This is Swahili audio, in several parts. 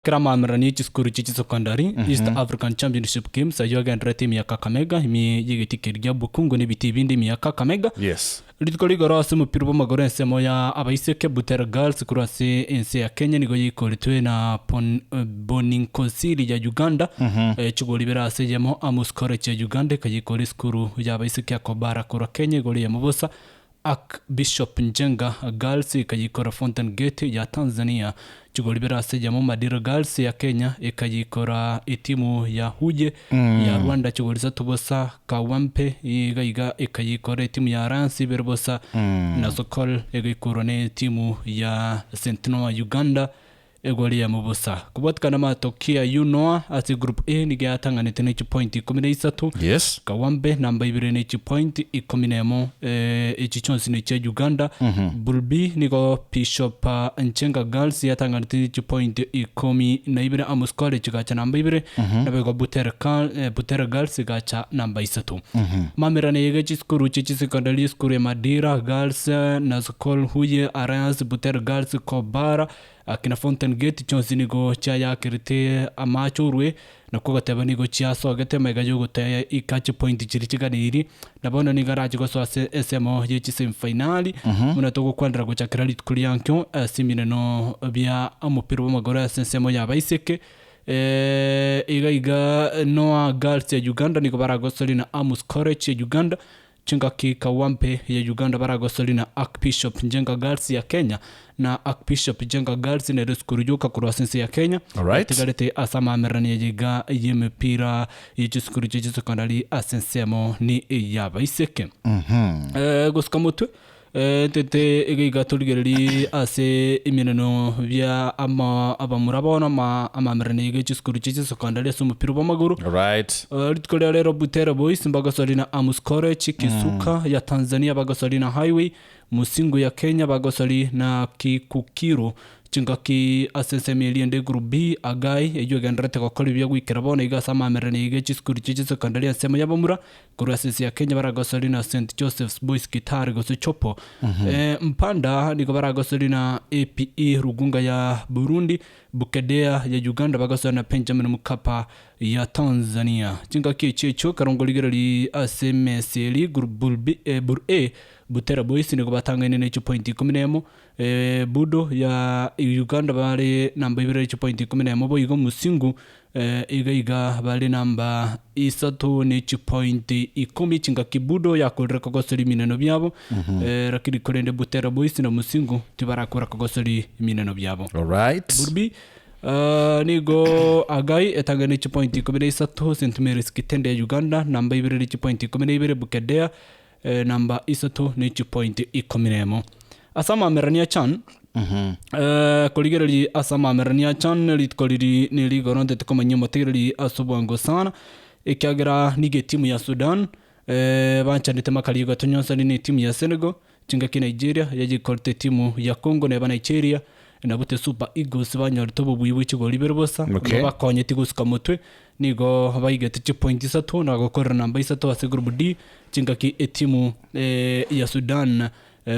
krama mrani chiskuru chichi secondary East African Championship Games ayoga ndrete mi Kakamega mi yigitikiria bukungu ni bitibindi mi Kakamega yes ritiko gorose mupira w'amaguru ensemo ya abaiseke Butera Girls kurase ense ya Kenya nigo yikoritwe na Boninkosiri ya Uganda chigoli berase yemo Amuskore ya Uganda kayikori skuru ya abaiseke ya Kobara kura Kenya goli ya Mubosa Bishop Njenga Girls kayikora Fountain Gate ya Tanzania chigoli berase yemo Madira Girls ya Kenya kayikora itimu ya Huje ya Rwanda chigoli Tubosa Kawampe igaiga kayikora itimu ya Ransi Berbosa na Sokol egikorone timu ya Sentinel Uganda egoli ya Mubosa kubatkana matokia yunoa ati group A ni gatanganite ne point 13 yes Kawambe namba 2 ne point 11 echichonsi ne cha Uganda Bulbi niko Bishop Nchenga Girls yatanganite ne point 12 Amuskole chigacha namba 2 nabego Butera Girls gacha namba 3 mamerane yegechi skuru chichi secondary school ya Madira Girls na Skol Huye Alliance Butera Girls Kobara akina Fountain Gate chonsi nigo cha yakirite amachurwe na kugateba nigo cha sogete megayo gutaya ikachi point chirichiganiri nabona ni garaje go so SMO yechi semifinali muna togo kwandra go chakira litkuliankyo simine no bya amupira w'amaguru SMO yabaiseke igaiga Noah Girls ya Uganda nigo baragosoli na Amuskore ya Uganda Chingaki Kawampe ya Uganda baragosoli na Archbishop Njenga Girls ya Kenya na Archbishop Njenga Girls ne reskurujuka kurwasensi ya Kenya tigarete asama amerani yiga yemepira yichiskuru chichi secondary asensemo ni yabaiseke goskamotu tete igiga tuligereri ase imineno bya abamurabona amamerane yichiskuru chichi secondary asumupira w'amaguru ritkolera rero Butera Boys Abagosori na Amuskore Chikisuka ya Tanzania Abagosori na Highway Musingu ya Kenya Abagosori na Kikukiro chingaki asensemi eliende group B agai ejo gandrate ko kolibya gwikirabona igasama amerane yichiskuru chichi secondary asema yabamura kurasisi ya Kenya baragosori na St Joseph's Boys Kitare gose chopo Mpanda niko baragosori na APE Rugunga ya Burundi Bukedea ya Uganda bagosori na Benjamin Mkapa ya Tanzania chingaki checho karongoligerali ASMSL group B A Butera Boys niko batangane ne point 11 Budo ya Uganda bari namba 2 point 11 bo igo Musingu igaiga bari namba 3 ne point 10 chingaki Budo yakorera kogosori mineno byabo rakiri korende Butera Boys na Musingu tibarakora kogosori mineno byabo Burbi nigo agai etangane point 13 St Mary's Kitende ya Uganda namba 2 point 12 Bukedea namba 3 ne point 11 asama amerania chan koligerali asama amerania chan litkoliri niligoronde tukomanye motirali asubwango sana ikiagira nige timu ya Sudan banchanite makali gatonyonsa ni timu ya Senegal chingaki Nigeria yajikorte timu ya Congo na Nigeria na bute Super Eagles banyortobo buyibuchi go liberbosa bakonye tiguska mutwe nigo baigete point 3 na gokora namba 3 ase group D chingaki timu ya Sudan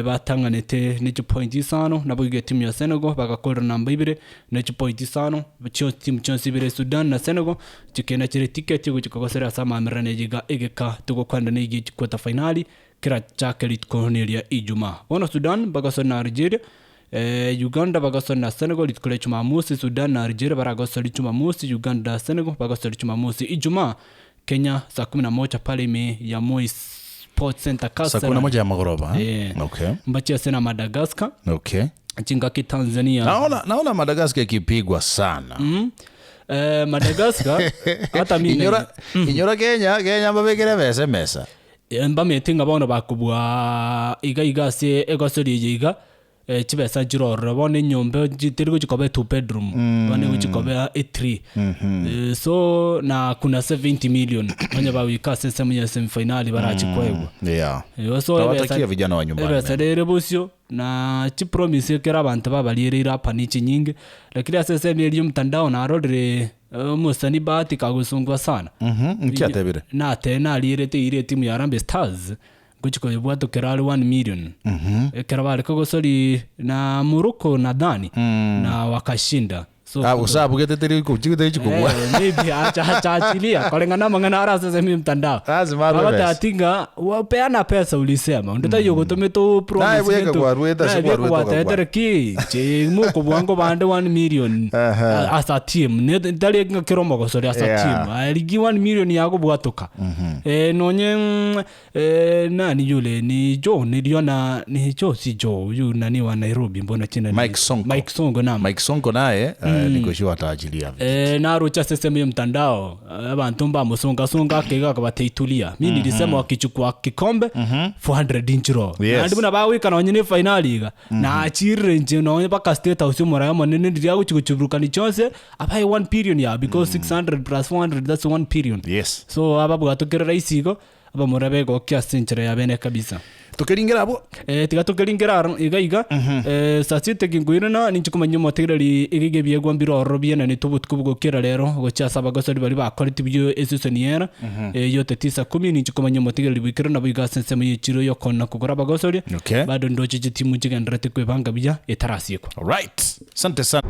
batanganete ne point 5 na boige timu ya Senegal bagakora namba 2 ne point 5 bcho timu chonsi bire Sudan na Senegal chikena chire ticket yo chikogosera sama amerane yiga egeka tugokwanda ne yigi quarter finali kira chake Cornelia Ijuma bona Sudan bagasona na Algeria Uganda bagasona na Senegal litkole Jumamosi Sudan na Algeria baragosoli Jumamosi Uganda Senegal bagosoli Jumamosi Ijuma Kenya saa 11 pale me ya Moi Sports Center Casa saa 11 ya magoroba okay mbachi sena Madagascar chingaki Tanzania naona Madagascar ikipigwa sana Madagascar hata mimi inyora Kenya babegere mesa mbametinga bona bakubwa iga se egosori yiga chibesa jiroro bone nyombe jiteriko chikobe 2 bedroom bone uchikobe 3 so na kuna 70 million onye bawika sesemu ya semifinali barachikwego so tawatakia vijana wa nyumbani ebesa bosio na chi promise kera abantu babalirira apa nichi nyingi lakini sesemu yeli mtandao na rodre musani bahati kagusungwa sana nkiatebire na tena lirete ile timu ya Harambee Stars guchiko yebwato kerali 1 million kerabale kogosori na Morocco nadhani na wakashinda so usabu geteteri kuchigute chikubwa maybe acha kulingana mangana arasa semi mtandao lazima atinga wapeana pesa ulisema ndita yuko tometo promise yetu kwa tetereki che muko bwango bande 1 million as a team ne ndali ngakirombo gosori as a team aligi 1 million yako bwatoka nonye nani yule ni Joe niliona ni Joe si Joe yu nani wa Nairobi mbona china Mike Sonko naye niko atajilia na rocha seseme mtandao abantu bamusonga kega kabateitulia mimi nilisema wakichukua kikombe 400 inchiro ndi buna bawika na nyine finali ga na achire nje no baka state house mura manene ndi yago chikuchuburuka ni chonse abai 1 period ya because 600 plus 400 that's 1 period yes so ababu atokera isigo abamurabe go kya century ya bene kabisa tukiringira abo tiga tukiringira iga sasite kingwirana ninchi kumanya motegereri igigebye gwambiro orobye na nitubutkubugo kera rero gocha Abagosori bari bakoriti byo esesoniera yote 9:10 ninchi kumanya motegereri bikira na biga sense yechiro yokona kugora Abagosori bado ndoche timu chigendera tikwebanga bya etarasiko. All right, asante sana.